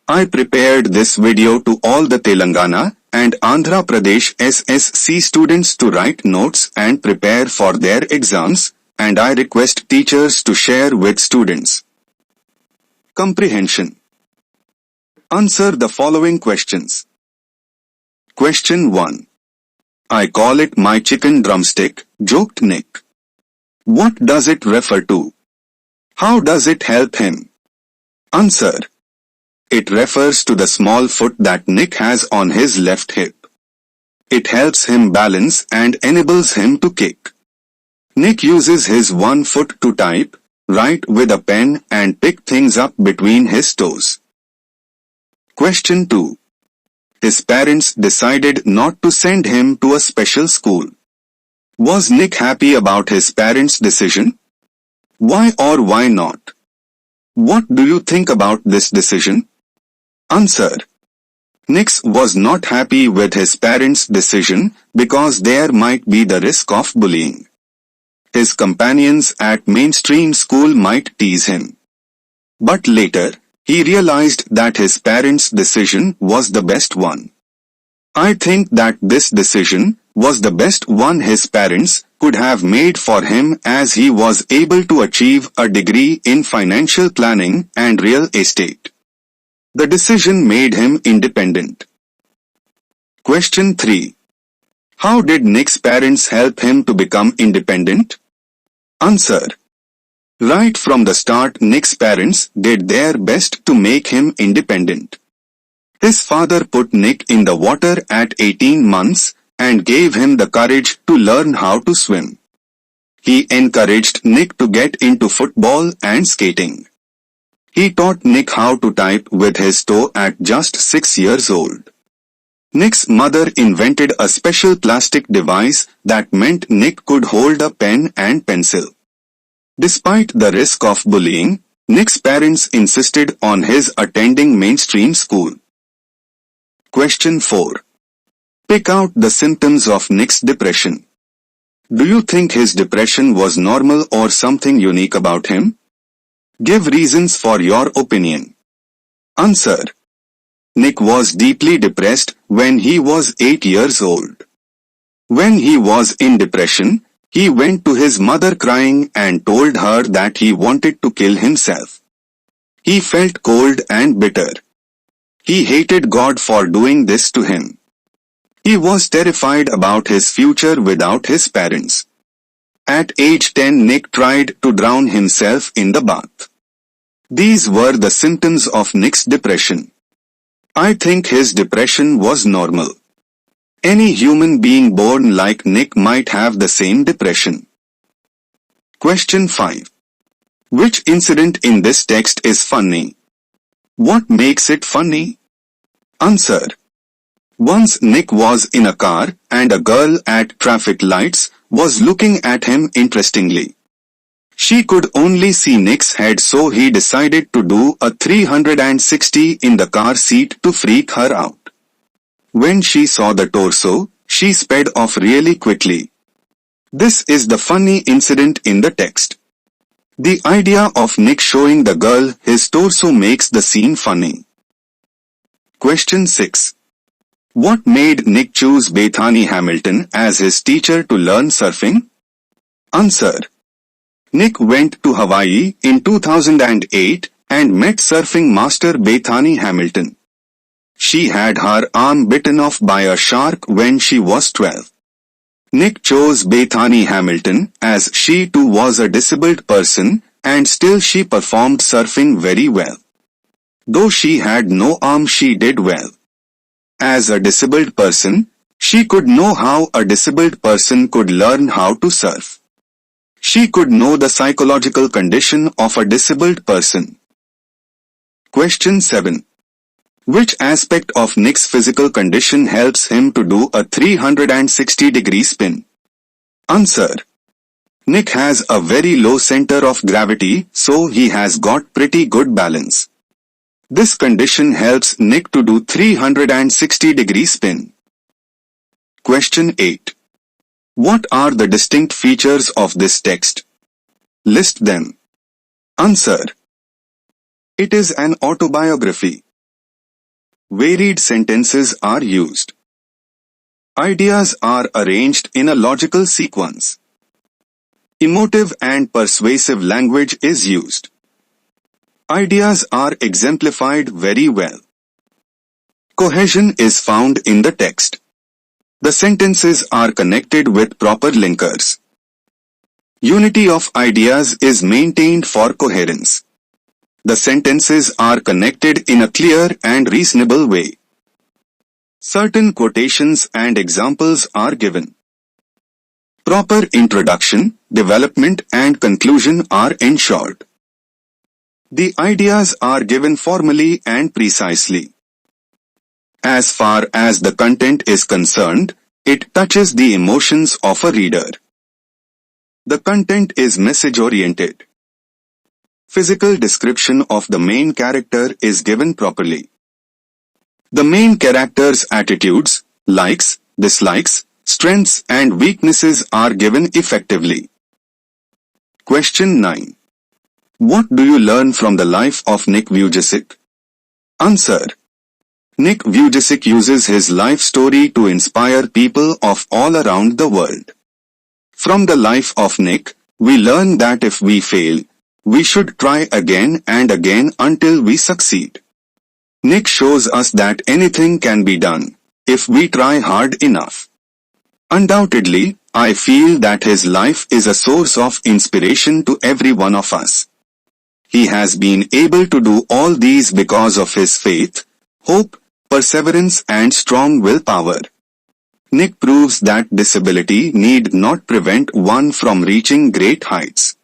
I prepared this video to all the Telangana and Andhra Pradesh SSC students to write notes and prepare for their exams, and I request teachers to share with students. Comprehension. Answer the following questions. Question 1. I call it my chicken drumstick, joked Nick. What does it refer to? How does it help him? Answer. It refers to the small foot that Nick has on his left hip. It helps him balance and enables him to kick. Nick uses his one foot to type, write with a pen and pick things up between his toes. Question 2. His parents decided not to send him to a special school. Was Nick happy about his parents' decision? Why or why not? What do you think about this decision? Answer. Nick was not happy with his parents' decision because there might be the risk of bullying. His companions at mainstream school might tease him. But later, he realized that his parents' decision was the best one. I think that this decision was the best one his parents could have made for him, as he was able to achieve a degree in financial planning and real estate. The decision made him independent. Question 3. How did Nick's parents help him to become independent? Answer. Right from the start, Nick's parents did their best to make him independent. His father put Nick in the water at 18 months and gave him the courage to learn how to swim. He encouraged Nick to get into football and skating. He taught Nick how to type with his toe at just 6 years old. Nick's mother invented a special plastic device that meant Nick could hold a pen and pencil. Despite the risk of bullying, Nick's parents insisted on his attending mainstream school. Question 4. Pick out the symptoms of Nick's depression. Do you think his depression was normal or something unique about him? Give reasons for your opinion. Answer. Nick was deeply depressed when he was 8 years old. When he was in depression, he went to his mother crying and told her that he wanted to kill himself. He felt cold and bitter. He hated God for doing this to him. He was terrified about his future without his parents. At age 10, Nick tried to drown himself in the bath. These were the symptoms of Nick's depression. I think his depression was normal. Any human being born like Nick might have the same depression. Question 5. Which incident in this text is funny? What makes it funny? Answer. Once Nick was in a car and a girl at traffic lights was looking at him interestingly. She could only see Nick's head, so he decided to do a 360 in the car seat to freak her out. When she saw the torso, she sped off really quickly. This is the funny incident in the text. The idea of Nick showing the girl his torso makes the scene funny. Question 6. What made Nick choose Bethany Hamilton as his teacher to learn surfing? Answer. Nick went to Hawaii in 2008 and met surfing master Bethany Hamilton. She had her arm bitten off by a shark when she was 12. Nick chose Bethany Hamilton as she too was a disabled person, and still she performed surfing very well. Though she had no arm, she did well. As a disabled person, she could know how a disabled person could learn how to surf. She could know the psychological condition of a disabled person. Question 7. Which aspect of Nick's physical condition helps him to do a 360-degree spin? Answer. Nick has a very low center of gravity, so he has got pretty good balance. This condition helps Nick to do 360-degree spin. Question 8. What are the distinct features of this text? List them. Answer. It is an autobiography. Varied sentences are used. Ideas are arranged in a logical sequence. Emotive and persuasive language is used. Ideas are exemplified very well. Cohesion is found in the text. The sentences are connected with proper linkers. Unity of ideas is maintained for coherence. The sentences are connected in a clear and reasonable way. Certain quotations and examples are given. Proper introduction, development and conclusion are ensured. The ideas are given formally and precisely. As far as the content is concerned, it touches the emotions of a reader. The content is message-oriented. Physical description of the main character is given properly. The main character's attitudes, likes, dislikes, strengths and weaknesses are given effectively. Question 9. What do you learn from the life of Nick Vujicic? Answer. Nick Vujicic uses his life story to inspire people of all around the world. From the life of Nick, we learn that if we fail, we should try again and again until we succeed. Nick shows us that anything can be done, if we try hard enough. Undoubtedly, I feel that his life is a source of inspiration to every one of us. He has been able to do all these because of his faith, hope, perseverance and strong willpower. Nick proves that disability need not prevent one from reaching great heights.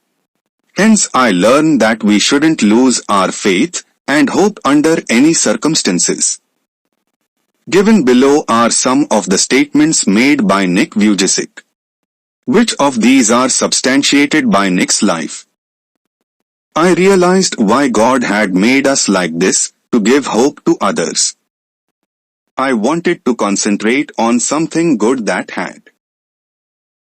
Hence I learn that we shouldn't lose our faith and hope under any circumstances. Given below are some of the statements made by Nick Vujicic. Which of these are substantiated by Nick's life? I realized why God had made us like this, to give hope to others. I wanted to concentrate on something good that had.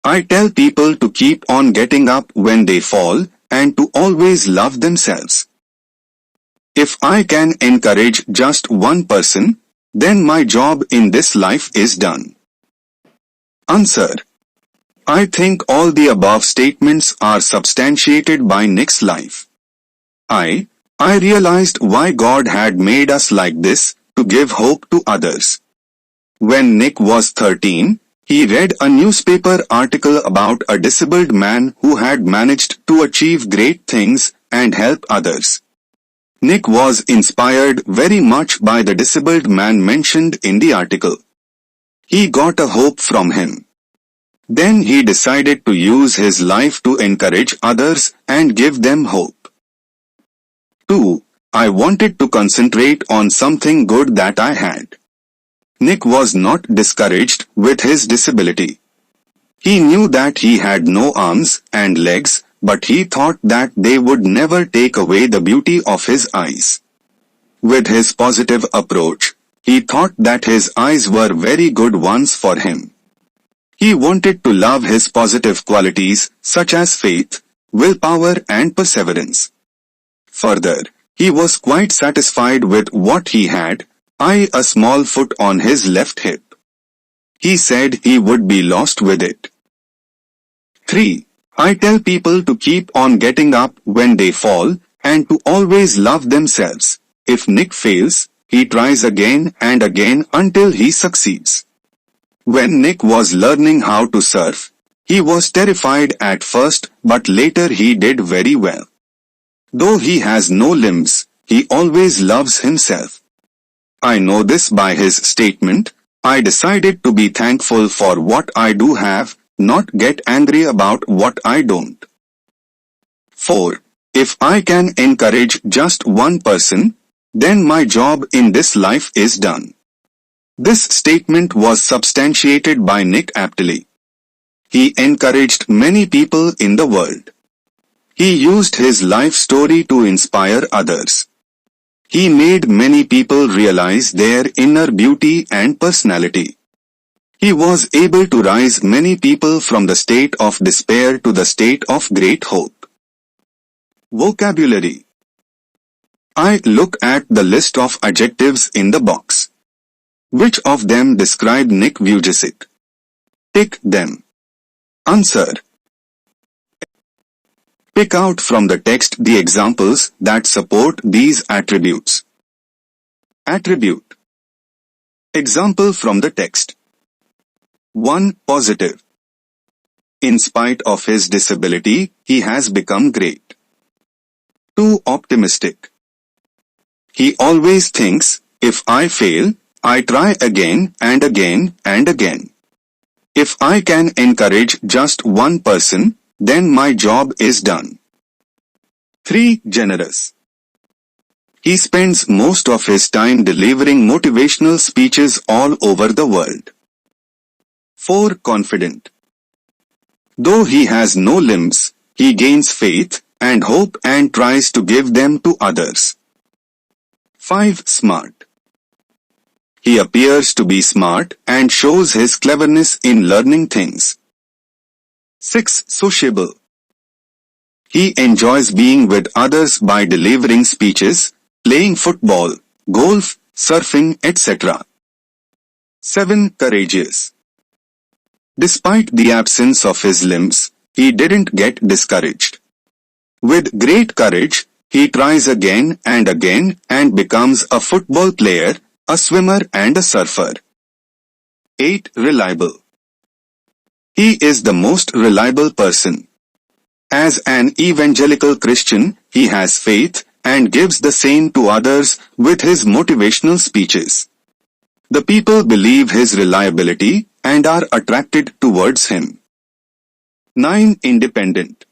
I tell people to keep on getting up when they fall, and to always love themselves. If I can encourage just one person, then my job in this life is done. Answer. I think all the above statements are substantiated by Nick's life. I realized why God had made us like this, to give hope to others. When Nick was 13, he read a newspaper article about a disabled man who had managed to achieve great things and help others. Nick was inspired very much by the disabled man mentioned in the article. He got a hope from him. Then he decided to use his life to encourage others and give them hope. 2. I wanted to concentrate on something good that I had. Nick was not discouraged with his disability. He knew that he had no arms and legs, but he thought that they would never take away the beauty of his eyes. With his positive approach, he thought that his eyes were very good ones for him. He wanted to love his positive qualities such as faith, willpower and perseverance. Further, he was quite satisfied with what he had, a small foot on his left hip. He said he would be lost with it. 3. I tell people to keep on getting up when they fall, and to always love themselves. If Nick fails, he tries again and again until he succeeds. When Nick was learning how to surf, he was terrified at first, but later he did very well. Though he has no limbs, he always loves himself. I know this by his statement, I decided to be thankful for what I do have, not get angry about what I don't. 4. If I can encourage just one person, then my job in this life is done. This statement was substantiated by Nick aptly. He encouraged many people in the world. He used his life story to inspire others. He made many people realize their inner beauty and personality. He was able to rise many people from the state of despair to the state of great hope. Vocabulary. I look at the list of adjectives in the box. Which of them describe Nick Vujicic? Tick them. Answer. Pick out from the text the examples that support these attributes. Attribute. Example from the text. 1. Positive. In spite of his disability, he has become great. 2. Optimistic. He always thinks, if I fail, I try again and again and again. If I can encourage just one person, then my job is done. 3. Generous. He spends most of his time delivering motivational speeches all over the world. 4. Confident. Though he has no limbs, he gains faith and hope and tries to give them to others. 5. Smart. He appears to be smart and shows his cleverness in learning things. 6. Sociable. He enjoys being with others by delivering speeches, playing football, golf, surfing, etc. 7. Courageous. Despite the absence of his limbs, he didn't get discouraged. With great courage, he tries again and becomes a football player, a swimmer and a surfer. 8. Reliable. He is the most reliable person. As an evangelical Christian, he has faith and gives the same to others with his motivational speeches. The people believe his reliability and are attracted towards him. 9. Independent.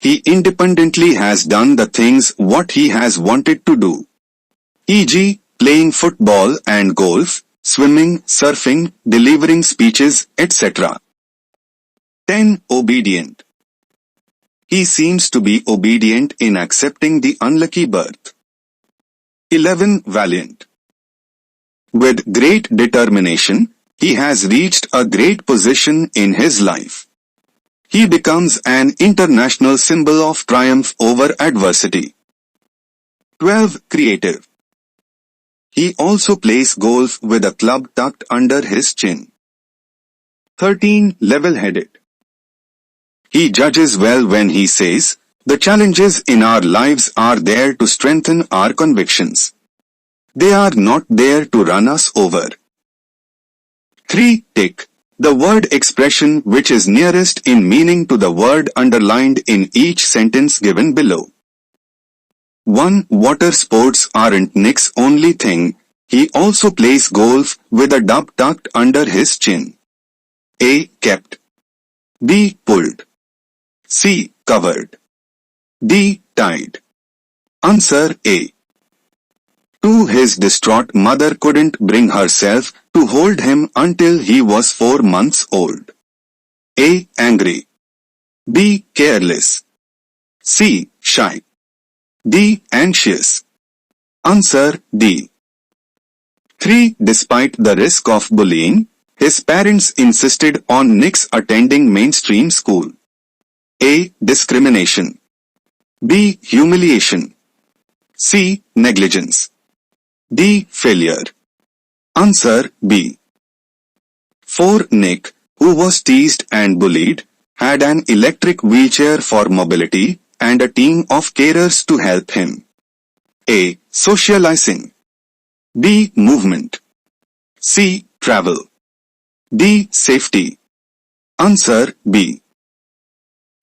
He independently has done the things what he has wanted to do. E.g., playing football and golf, swimming, surfing, delivering speeches, etc. 10. Obedient. He seems to be obedient in accepting the unlucky birth. 11. Valiant. With great determination, he has reached a great position in his life. He becomes an international symbol of triumph over adversity. 12. Creative. He also plays golf with a club tucked under his chin. 13. Level-headed. He judges well when he says, the challenges in our lives are there to strengthen our convictions. They are not there to run us over. 3. Tick. The word expression which is nearest in meaning to the word underlined in each sentence given below. 1. Water sports aren't Nick's only thing. He also plays golf with a dub tucked under his chin. A. Kept. B. Pulled. C. Covered. D. Tied. Answer A. 2. His distraught mother couldn't bring herself to hold him until he was 4 months old. A. Angry. B. Careless. C. Shy. D. Anxious. Answer D. 3. Despite the risk of bullying, his parents insisted on Nick's attending mainstream school. A. Discrimination. B. Humiliation. C. Negligence. D. Failure. Answer B. 4. Nick, who was teased and bullied, had an electric wheelchair for mobility and a team of carers to help him. A. Socializing. B. Movement. C. Travel. D. Safety. Answer B.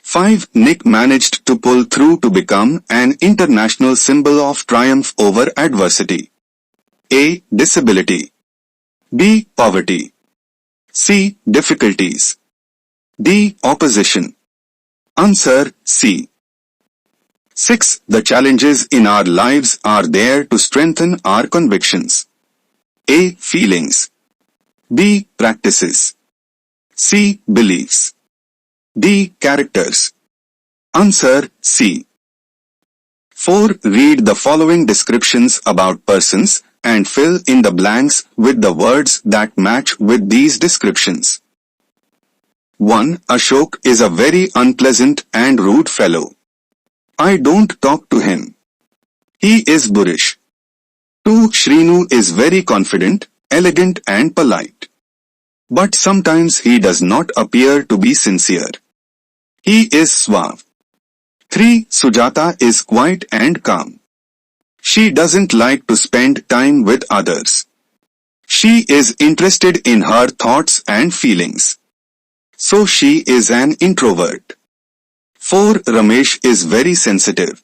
5. Nick managed to pull through to become an international symbol of triumph over adversity. A. Disability. B. Poverty. C. Difficulties. D. Opposition. Answer C. 6. The challenges in our lives are there to strengthen our convictions. A. Feelings. B. Practices. C. Beliefs. D. Characters. Answer C. 4. Read the following descriptions about persons and fill in the blanks with the words that match with these descriptions. 1. Ashok is a very unpleasant and rude fellow. I don't talk to him. He is boorish. 2. Shrinu is very confident, elegant and polite. But sometimes he does not appear to be sincere. He is suave. 3. Sujata is quiet and calm. She doesn't like to spend time with others. She is interested in her thoughts and feelings. So she is an introvert. 4. Ramesh is very sensitive.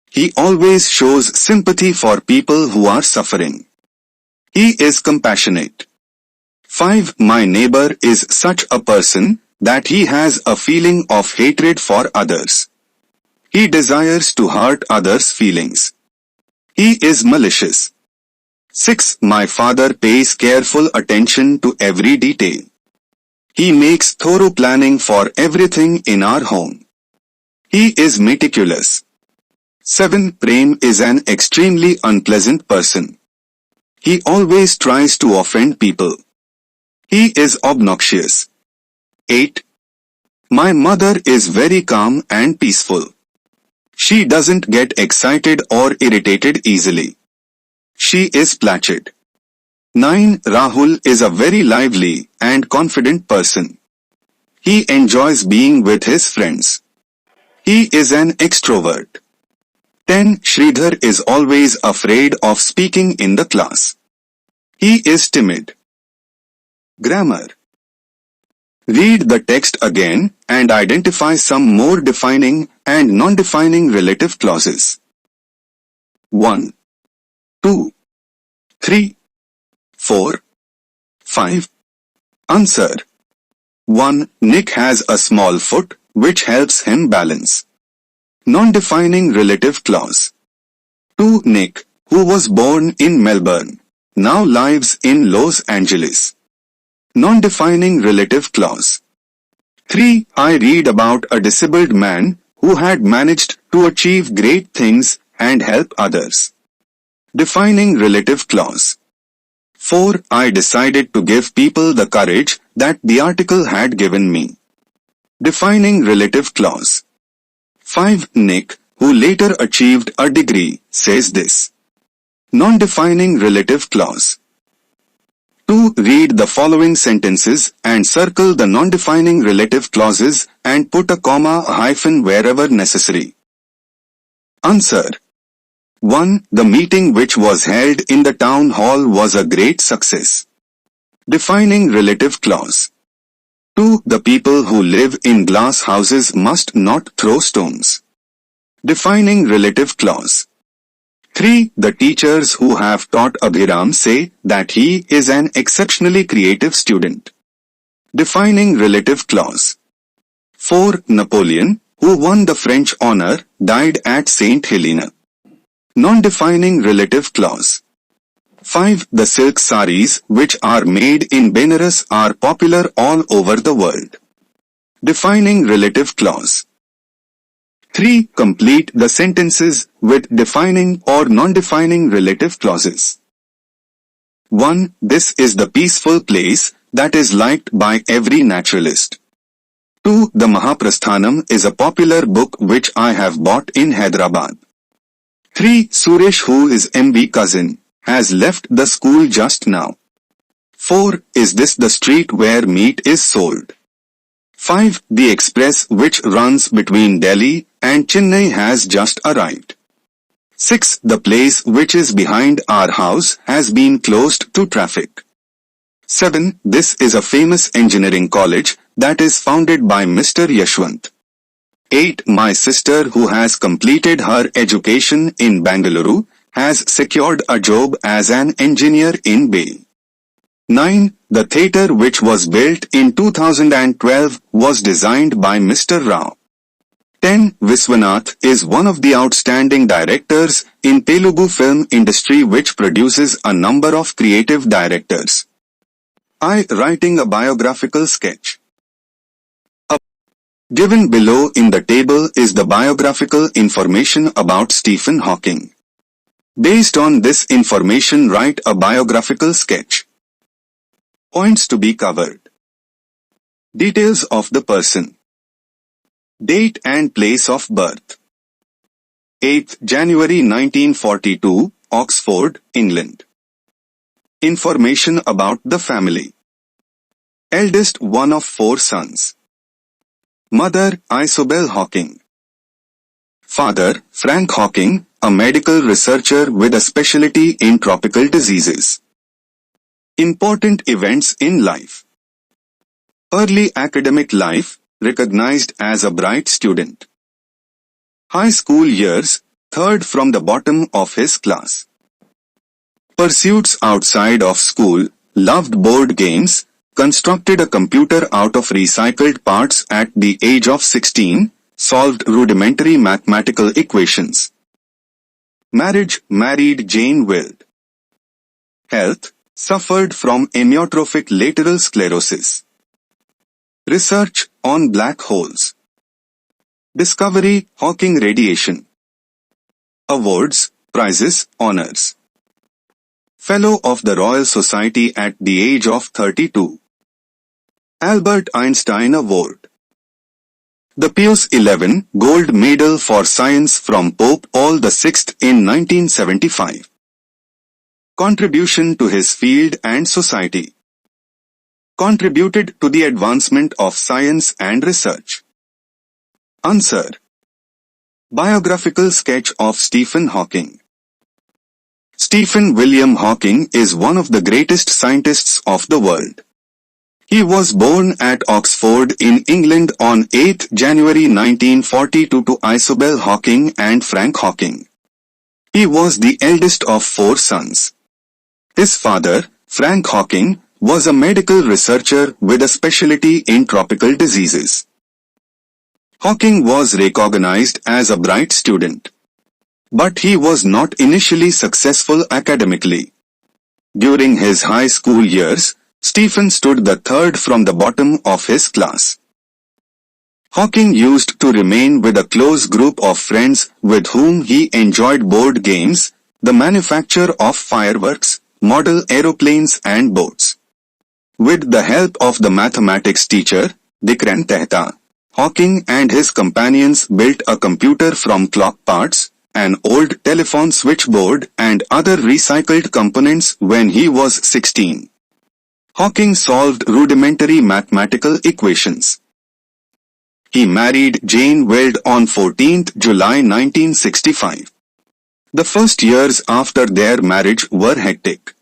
He always shows sympathy for people who are suffering. He is compassionate. 5. My neighbor is such a person that he has a feeling of hatred for others. He desires to hurt others' feelings. He is malicious. 6. My father pays careful attention to every detail. He makes thorough planning for everything in our home. He is meticulous. 7. Prem is an extremely unpleasant person. He always tries to offend people. He is obnoxious. 8. My mother is very calm and peaceful. She doesn't get excited or irritated easily. She is placid. 9. Rahul is a very lively and confident person. He enjoys being with his friends. He is an extrovert. 10. Sridhar is always afraid of speaking in the class. He is timid. Grammar. Read the text again and identify some more defining and non-defining relative clauses. 1, 2, 3, 4, 5. Answer. 1. Nick has a small foot, which helps him balance. Non-defining relative clause. 2. Nick, who was born in Melbourne, now lives in Los Angeles. Non-defining relative clause. 3. I read about a disabled man who had managed to achieve great things and help others. Defining relative clause. 4. I decided to give people the courage that the article had given me. Defining relative clause. 5. Nick, who later achieved a degree, says this. Non-defining relative clause. 2. Read the following sentences and circle the non-defining relative clauses and put a comma or hyphen wherever necessary. Answer. 1. The meeting which was held in the town hall was a great success. Defining relative clause. 2. The people who live in glass houses must not throw stones. Defining relative clause. 3. The teachers who have taught Abhiram say that he is an exceptionally creative student. Defining relative clause. 4. Napoleon, who won the French honor, died at St. Helena. Non-defining relative clause. 5. The silk saris which are made in Benares are popular all over the world. Defining relative clause. 3. Complete the sentences with defining or non-defining relative clauses. 1. This is the peaceful place that is liked by every naturalist. 2. The Mahaprasthanam is a popular book which I have bought in Hyderabad. 3. Suresh, who is MB cousin, has left the school just now. 4. Is this the street where meat is sold? 5. The express which runs between Delhi and Chennai has just arrived. 6. The place which is behind our house has been closed to traffic. 7. This is a famous engineering college that is founded by Mr. Yashwant. 8. My sister, who has completed her education in Bangalore, has secured a job as an engineer in Bay. 9. The theatre which was built in 2012 was designed by Mr. Rao. 10. Viswanath is one of the outstanding directors in Telugu film industry which produces a number of creative directors. I. Writing a biographical sketch. Given below in the table is the biographical information about Stephen Hawking. Based on this information, write a biographical sketch. Points to be covered. Details of the person. Date and place of birth. 8th January 1942, Oxford, England. Information about the family. Eldest one of 4 sons. Mother, Isobel Hawking. Father, Frank Hawking, a medical researcher with a specialty in tropical diseases. Important events in life. Early academic life, recognized as a bright student. High school years, third from the bottom of his class. Pursuits outside of school, loved board games, constructed a computer out of recycled parts at the age of 16, solved rudimentary mathematical equations. Marriage, married Jane Wild. Health, suffered from amyotrophic lateral sclerosis. Research on black holes. Discovery, Hawking radiation. Awards, prizes, honors. Fellow of the Royal Society at the age of 32. Albert Einstein Award. The Pius XI Gold Medal for Science from Pope Paul VI in 1975. Contribution to his field and society. Contributed to the advancement of science and research. Answer. Biographical sketch of Stephen Hawking. Stephen William Hawking is one of the greatest scientists of the world. He was born at Oxford in England on 8 January 1942 to Isobel Hawking and Frank Hawking. He was the eldest of 4 sons. His father, Frank Hawking, was a medical researcher with a specialty in tropical diseases. Hawking was recognized as a bright student. But he was not initially successful academically. During his high school years, Stephen stood the third from the bottom of his class. Hawking used to remain with a close group of friends with whom he enjoyed board games, the manufacture of fireworks, model aeroplanes and boats. With the help of the mathematics teacher, Dikran Tehta, Hawking and his companions built a computer from clock parts, an old telephone switchboard and other recycled components when he was 16. Hawking solved rudimentary mathematical equations. He married Jane Wild on 14 July 1965. The first years after their marriage were hectic.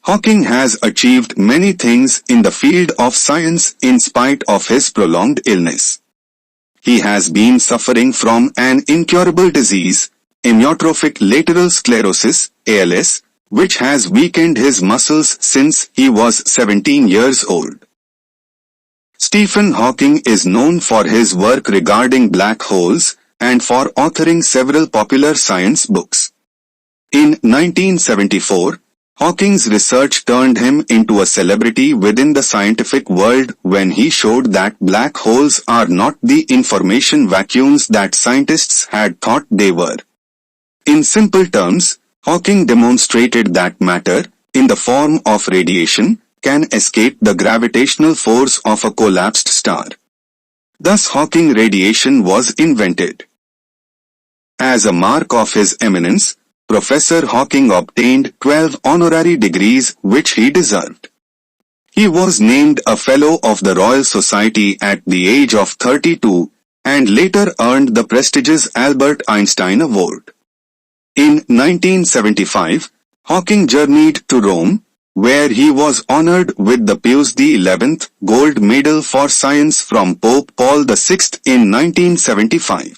Hawking has achieved many things in the field of science in spite of his prolonged illness. He has been suffering from an incurable disease, amyotrophic lateral sclerosis, ALS, which has weakened his muscles since he was 17 years old. Stephen Hawking is known for his work regarding black holes and for authoring several popular science books. In 1974, Hawking's research turned him into a celebrity within the scientific world when he showed that black holes are not the information vacuums that scientists had thought they were. In simple terms, Hawking demonstrated that matter, in the form of radiation, can escape the gravitational force of a collapsed star. Thus Hawking radiation was invented. As a mark of his eminence, Professor Hawking obtained 12 honorary degrees which he deserved. He was named a Fellow of the Royal Society at the age of 32 and later earned the prestigious Albert Einstein Award. In 1975, Hawking journeyed to Rome, where he was honored with the Pius XI Gold Medal for Science from Pope Paul VI in 1975.